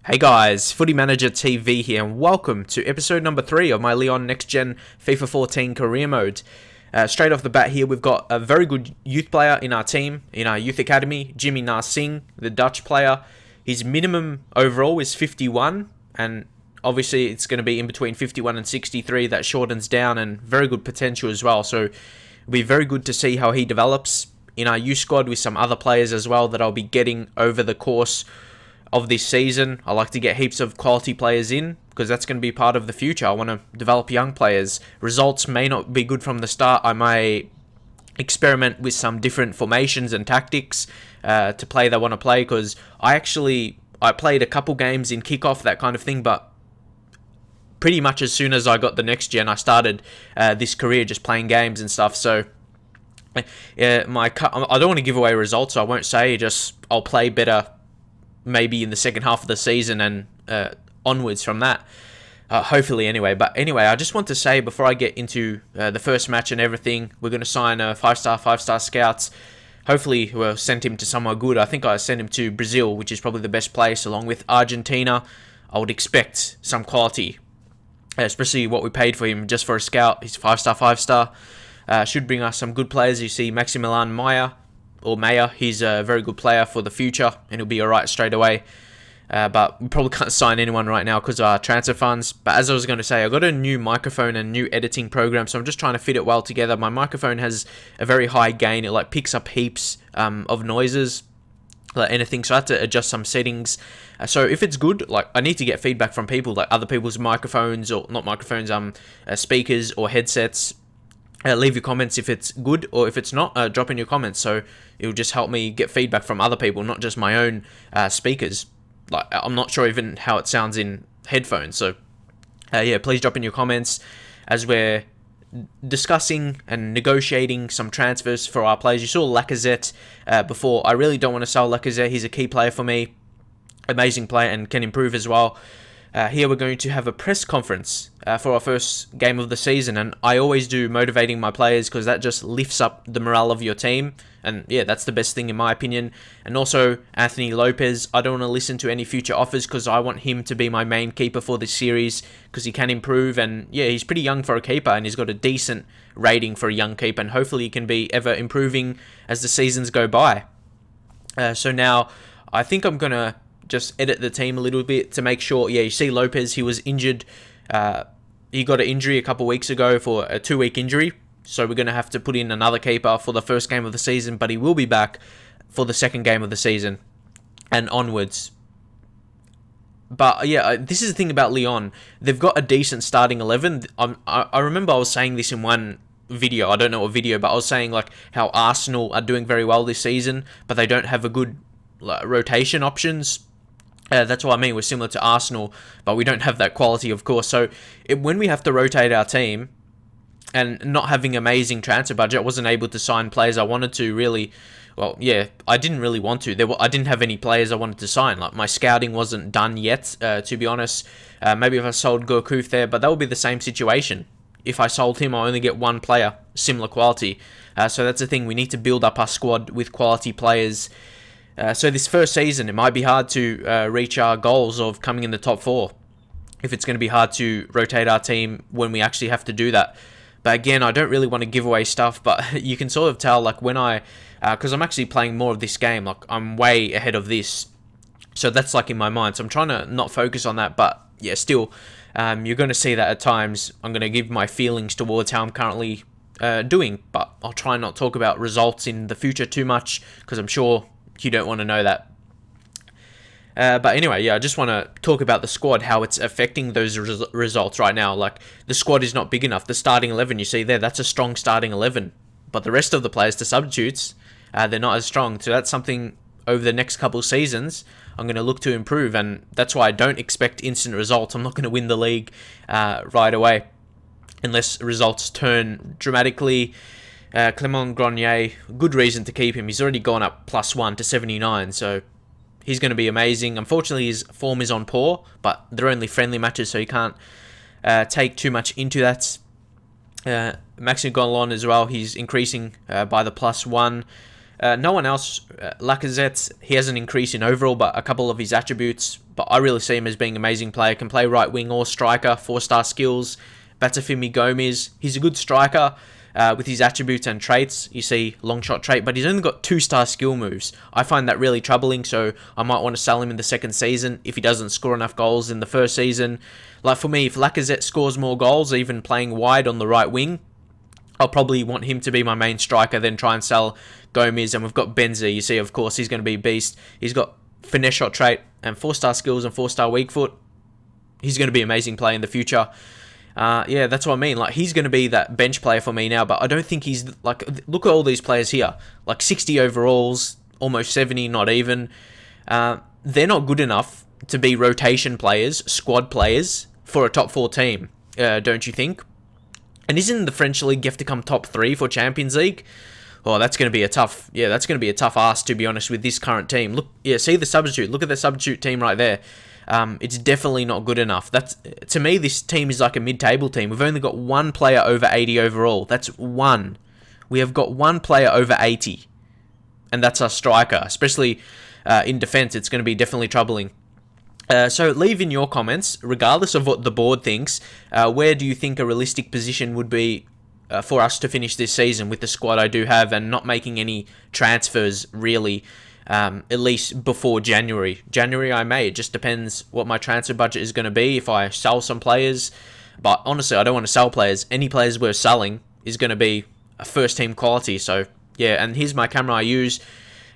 Hey guys, Footy Manager TV here, and welcome to episode number 3 of my Lyon Next Gen FIFA 14 career mode. Straight off the bat here, we've got a very good youth player in our team, in our youth academy, Jimmy Narsing, the Dutch player. His minimum overall is 51, and obviously it's going to be in between 51 and 63. That shortens down, and very good potential as well. So it'll be very good to see how he develops in our youth squad with some other players as well that I'll be getting over the course of this season. I like to get heaps of quality players in because that's going to be part of the future. I want to develop young players. Results may not be good from the start. I may experiment with some different formations and tactics to play that I want to play, because I played a couple games in kickoff, that kind of thing, but pretty much as soon as I got the next gen, I started this career just playing games and stuff. So I don't want to give away results, so I won't say. I'll play better maybe in the second half of the season and onwards from that, hopefully anyway. But anyway, I just want to say before I get into the first match and everything, we're going to sign a 5-star scouts. Hopefully we'll send him to somewhere good. I think I sent him to Brazil, which is probably the best place, along with Argentina. I would expect some quality, especially what we paid for him just for a scout. He's 5-star. Should bring us some good players. You see Maximilian Meyer, he's a very good player for the future, and he'll be alright straight away. But we probably can't sign anyone right now because of our transfer funds. But as I was going to say, I got a new microphone and new editing program, so I'm just trying to fit it well together. My microphone has a very high gain. It picks up heaps of noises, anything, so I have to adjust some settings. So if it's good, I need to get feedback from people, other people's microphones, or not microphones, speakers or headsets. Leave your comments if it's good, or if it's not, drop in your comments, so it'll just help me get feedback from other people, not just my own speakers. I'm not sure even how it sounds in headphones, so yeah, please drop in your comments as we're discussing and negotiating some transfers for our players. You saw Lacazette before. I really don't want to sell Lacazette. He's a key player for me, amazing player, and can improve as well. Here we're going to have a press conference for our first game of the season, and I always do motivating my players because that just lifts up the morale of your team, and yeah, that's the best thing in my opinion. And also Anthony Lopez, I don't want to listen to any future offers because I want him to be my main keeper for this series because he can improve, and yeah, he's pretty young for a keeper and he's got a decent rating for a young keeper, and hopefully he can be ever improving as the seasons go by. So now I think I'm going to just edit the team a little bit to make sure. Yeah, you see Lopez, he was injured. He got an injury a couple weeks ago for a 2-week injury. So we're going to have to put in another keeper for the first game of the season, but he will be back for the second game of the season and onwards. But yeah, this is the thing about Lyon. They've got a decent starting 11. I remember I was saying this in one video. I don't know what video, but I was saying how Arsenal are doing very well this season, but they don't have a good rotation options. That's what I mean. We're similar to Arsenal, but we don't have that quality, of course. So when we have to rotate our team and not having amazing transfer budget, I wasn't able to sign players I wanted to really. Well, yeah, I didn't really want to. I didn't have any players I wanted to sign. My scouting wasn't done yet, to be honest. Maybe if I sold Gourcuff there, but that would be the same situation. If I sold him, I only get one player, similar quality. So that's the thing. We need to build up our squad with quality players. So this first season, it might be hard to reach our goals of coming in the top 4. If it's going to be hard to rotate our team when we actually have to do that. But again, I don't really want to give away stuff, but you can sort of tell when because I'm actually playing more of this game, I'm way ahead of this. So that's in my mind. So I'm trying to not focus on that, but yeah, still, you're going to see that at times. I'm going to give my feelings towards how I'm currently doing, but I'll try not to talk about results in the future too much, because I'm sure you don't want to know that. But anyway, yeah, I just want to talk about the squad, how it's affecting those results right now. The squad is not big enough. The starting 11, you see there, that's a strong starting 11. But the rest of the players, the substitutes, they're not as strong. So that's something over the next couple of seasons I'm going to look to improve. And that's why I don't expect instant results. I'm not going to win the league right away unless results turn dramatically. Clement Grenier, good reason to keep him. He's already gone up +1 to 79, so he's going to be amazing. Unfortunately, his form is on poor, but they're only friendly matches, so you can't take too much into that. Maxime Gonlon as well, he's increasing by the +1. No one else. Lacazette, he has an increase in overall, but a couple of his attributes. But I really see him as being an amazing player. Can play right wing or striker, 4-star skills. Batafimi Gomez, he's a good striker with his attributes and traits. You see long shot trait, but he's only got 2-star skill moves. I find that really troubling, so I might want to sell him in the second season if he doesn't score enough goals in the first season. Like for me, if Lacazette scores more goals, even playing wide on the right wing, I'll probably want him to be my main striker, then try and sell Gomez. And we've got Benza. You see, of course, he's going to be a beast. He's got finesse shot trait and 4-star skills and 4-star weak foot. He's going to be an amazing player in the future. Yeah, that's what I mean. Like, he's going to be that bench player for me now, but I don't think he's, like, look at all these players here. Like, 60 overalls, almost 70, not even. They're not good enough to be rotation players, squad players, for a top 4 team, don't you think? And isn't the French league you have to come top 3 for Champions League? Oh, that's going to be a tough, that's going to be a tough ask, to be honest, with this current team. Look, see the substitute. Look at the substitute team right there. It's definitely not good enough. To me, this team is like a mid-table team. We've only got one player over 80 overall. That's one. We have got one player over 80. And that's our striker. Especially in defense, it's going to be definitely troubling. So leave in your comments, regardless of what the board thinks, where do you think a realistic position would be for us to finish this season with the squad I do have, and not making any transfers really, at least before January. January I may, it just depends what my transfer budget is going to be, if I sell some players. But honestly, I don't want to sell players. Any players we're selling is going to be a first team quality. So yeah, and here's my camera I use.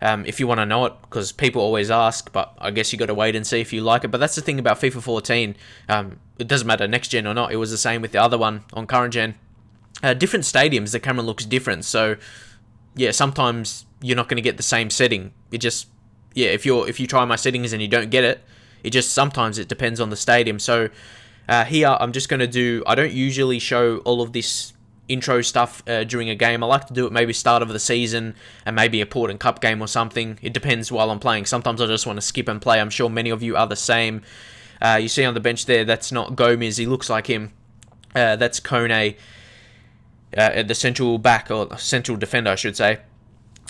If you want to know it, because people always ask, but I guess you got to wait and see if you like it. But that's the thing about FIFA 14. It doesn't matter next gen or not. It was the same with the other one on current gen. Different stadiums, the camera looks different. So yeah, sometimes you're not going to get the same setting. It just, yeah, if you try my settings and you don't get it, it just sometimes it depends on the stadium. So here I'm just going to do. I don't usually show all of this intro stuff during a game. I like to do it maybe start of the season and maybe a Port and Cup game or something. It depends while I'm playing. Sometimes I just want to skip and play. I'm sure many of you are the same. You see on the bench there, that's not Gomez. He looks like him. That's Kone, the central back, or central defender, I should say.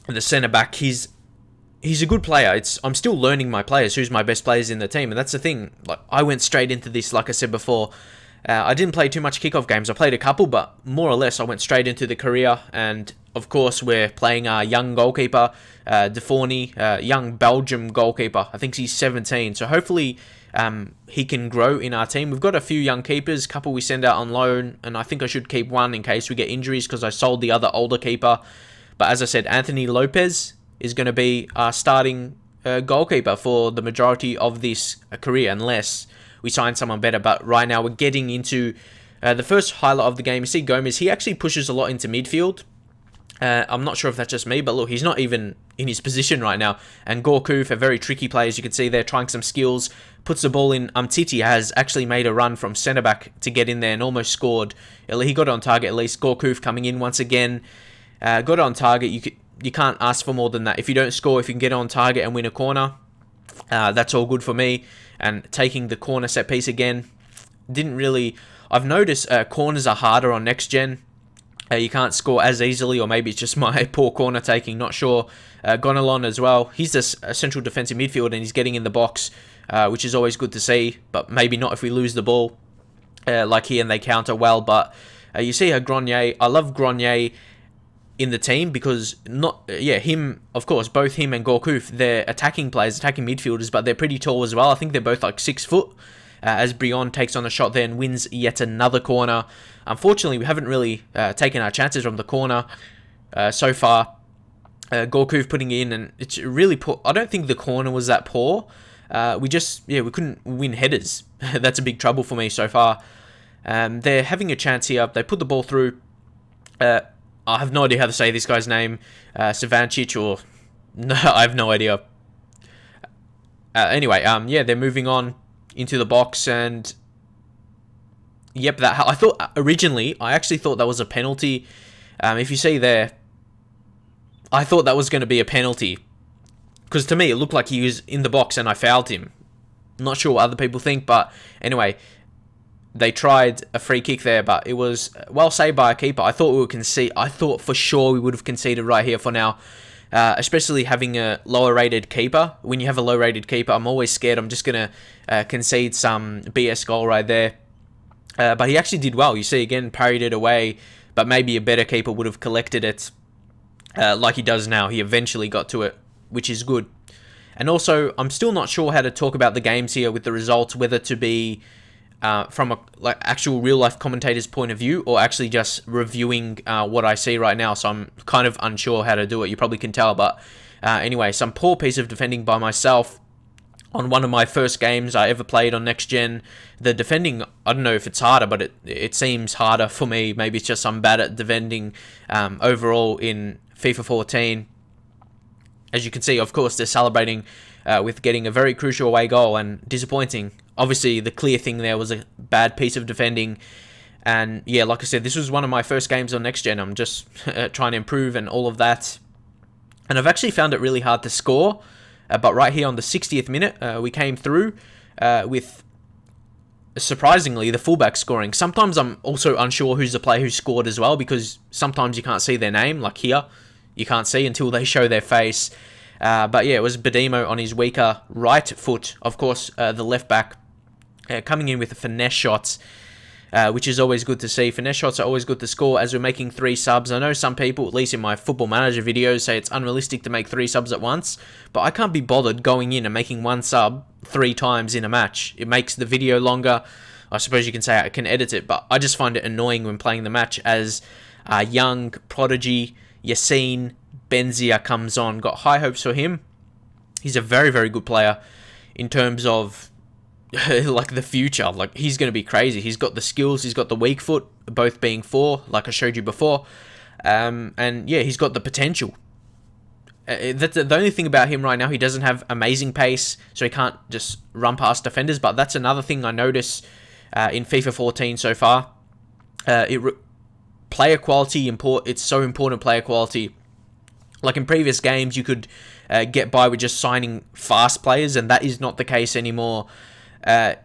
The centre back, he's a good player. I'm still learning my players, who's my best players in the team, and that's the thing. Like, I went straight into this, like I said before. I didn't play too much kickoff games. I played a couple, but more or less I went straight into the career. And of course, we're playing our young goalkeeper, Deforney, young Belgium goalkeeper. I think he's 17. So hopefully he can grow in our team. We've got a few young keepers, a couple we send out on loan, and I think I should keep one in case we get injuries, because I sold the other older keeper. But as I said, Anthony Lopez is going to be our starting goalkeeper for the majority of this career, unless we sign someone better. But right now we're getting into the first highlight of the game. You see Gomez, he actually pushes a lot into midfield. I'm not sure if that's just me, but look, he's not even in his position right now. And Gourcuff, a very tricky player, as you can see there, trying some skills, puts the ball in. Umtiti has actually made a run from centre-back to get in there and almost scored. He got it on target at least. Gourcuff coming in once again. Got it on target. You can't ask for more than that. If you don't score, if you can get it on target and win a corner, that's all good for me. And taking the corner set piece again, didn't really. I've noticed corners are harder on next gen. You can't score as easily, or maybe it's just my poor corner taking. Not sure. Gonalon as well. He's a central defensive midfield and he's getting in the box, which is always good to see. But maybe not if we lose the ball, like here, and they counter well. But you see Grenier. I love Grenier in the team because him, of course, both him and Gourcuff, they're attacking players, attacking midfielders, but they're pretty tall as well. I think they're both like 6 foot. As Brion takes on a shot there and wins yet another corner. Unfortunately, we haven't really taken our chances from the corner so far. Gourcuff putting in, and it's really poor. I don't think the corner was that poor. We couldn't win headers. That's a big trouble for me so far. They're having a chance here. They put the ball through. I have no idea how to say this guy's name. Savančić, or no, I have no idea. Anyway, they're moving on into the box, and yep, I thought originally, I actually thought that was a penalty. If you see there, I thought that was going to be a penalty, because to me it looked like he was in the box and I fouled him. Not sure what other people think, but anyway, they tried a free kick there, but it was well saved by a keeper. I thought we would concede. I thought for sure we would have conceded right here for now. especially having a lower rated keeper. When you have a low rated keeper, I'm always scared I'm just going to concede some BS goal right there. But he actually did well. You see, again, parried it away, but maybe a better keeper would have collected it like he does now. He eventually got to it, which is good. And also, I'm still not sure how to talk about the games here with the results, whether to be from a actual real-life commentator's point of view or actually just reviewing what I see right now. So I'm kind of unsure how to do it. You probably can tell, but anyway, some poor piece of defending by myself on one of my first games I ever played on Next Gen. The defending, I don't know if it's harder, but it seems harder for me. Maybe it's just I'm bad at defending overall in FIFA 14. As you can see, of course, they're celebrating with getting a very crucial away goal, and disappointing. Obviously, the clear thing there was a bad piece of defending. And yeah, like I said, this was one of my first games on Next Gen. I'm just trying to improve and all of that. And I've actually found it really hard to score. But right here on the 60th minute, we came through with, surprisingly, the fullback scoring. Sometimes I'm also unsure who's the player who scored as well, because sometimes you can't see their name, like here. You can't see until they show their face. But yeah, it was Badimo on his weaker right foot. Of course, the left back coming in with a finesse shot, which is always good to see. Finesse shots are always good to score as we're making 3 subs. I know some people, at least in my Football Manager videos, say it's unrealistic to make 3 subs at once, but I can't be bothered going in and making 1 sub 3 times in a match. It makes the video longer. I suppose you can say I can edit it, but I just find it annoying when playing the match as a young prodigy Yassine Benzia comes on. Got high hopes for him. He's a very, very good player in terms of like the future. Like, he's going to be crazy. He's got the skills, he's got the weak foot, both being 4, like I showed you before. And yeah, he's got the potential. That's the only thing about him right now. He doesn't have amazing pace, so he can't just run past defenders. But that's another thing I notice in FIFA 14 so far. Player quality, it's so important, player quality. Like in previous games, you could get by with just signing fast players, and that is not the case anymore. The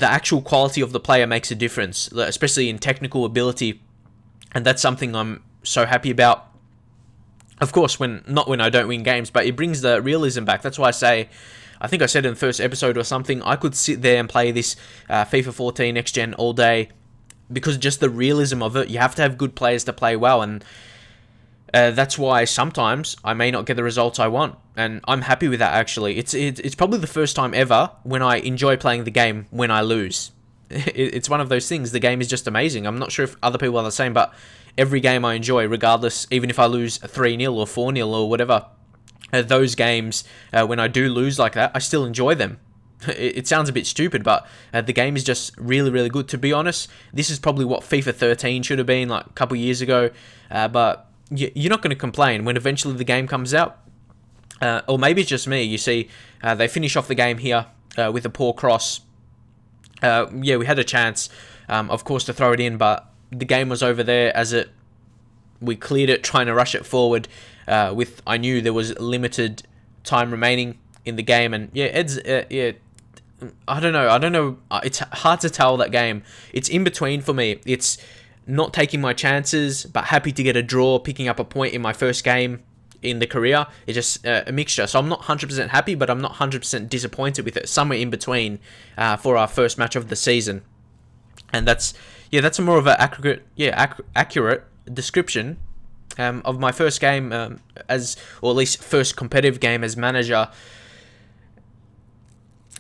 actual quality of the player makes a difference, especially in technical ability, and that's something I'm so happy about. Of course, not when I don't win games, but it brings the realism back. That's why I say, I think I said in the first episode or something, I could sit there and play this FIFA 14 Next Gen all day, because just the realism of it. You have to have good players to play well, and that's why sometimes I may not get the results I want, and I'm happy with that. Actually, it's probably the first time ever when I enjoy playing the game when I lose. It's one of those things. The game is just amazing. I'm not sure if other people are the same, but every game I enjoy, regardless, even if I lose 3-0 or 4-0 or whatever. Those games, when I do lose like that, I still enjoy them. It sounds a bit stupid, but the game is just really, really good. To be honest, this is probably what FIFA 13 should have been like a couple years ago, but you're not going to complain when eventually the game comes out. Or maybe it's just me. You see, they finish off the game here with a poor cross. Yeah, we had a chance, of course, to throw it in, but the game was over there as we cleared it, trying to rush it forward. I knew there was limited time remaining in the game, and yeah, Ed's I don't know. It's hard to tell that game. It's in between for me. It's not taking my chances, but happy to get a draw, picking up a point in my first game in the career. It's just a mixture. So I'm not 100% happy, but I'm not 100% disappointed with it. Somewhere in between for our first match of the season. And that's a more of an accurate description of my first game or at least first competitive game as manager.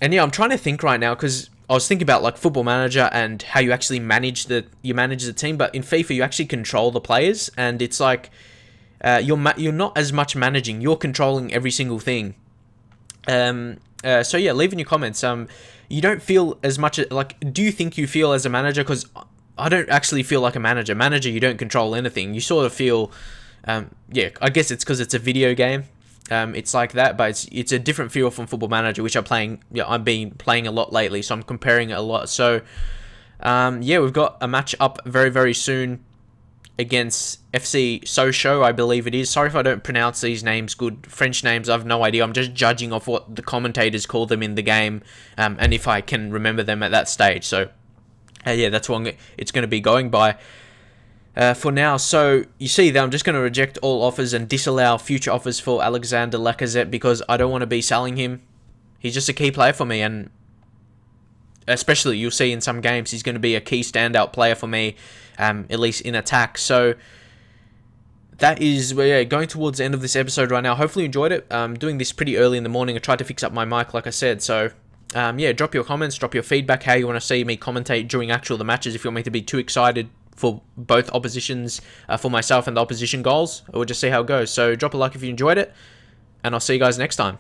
And yeah, I'm trying to think right now, because I was thinking about like Football Manager and how you actually manage the team, but in FIFA you actually control the players, and it's like you're not as much managing, you're controlling every single thing. So yeah, leave in your comments. You don't feel as much like, do you think you feel as a manager? Because I don't actually feel like a manager. Manager, you don't control anything. You sort of feel, yeah, I guess it's because it's a video game. It's like that, but it's a different feel from Football Manager, which I've been playing a lot lately, so I'm comparing it a lot. So yeah, we've got a match up very, very soon against FC Sochaux, I believe it is. Sorry if I don't pronounce these names good. French names, I have no idea. I'm just judging off what the commentators call them in the game, and if I can remember them at that stage. So yeah, that's what it's going to be going by. for now. So you see that I'm just going to reject all offers and disallow future offers for Alexander Lacazette because I don't want to be selling him. He's just a key player for me, and especially you'll see in some games he's going to be a key standout player for me, at least in attack. So that is going towards the end of this episode right now. Hopefully you enjoyed it. I'm doing this pretty early in the morning. I tried to fix up my mic like I said. So drop your comments, drop your feedback, how you want to see me commentate during the matches. If you want me to be too excited for both oppositions, for myself and the opposition goals, we'll just see how it goes. So drop a like if you enjoyed it, and I'll see you guys next time.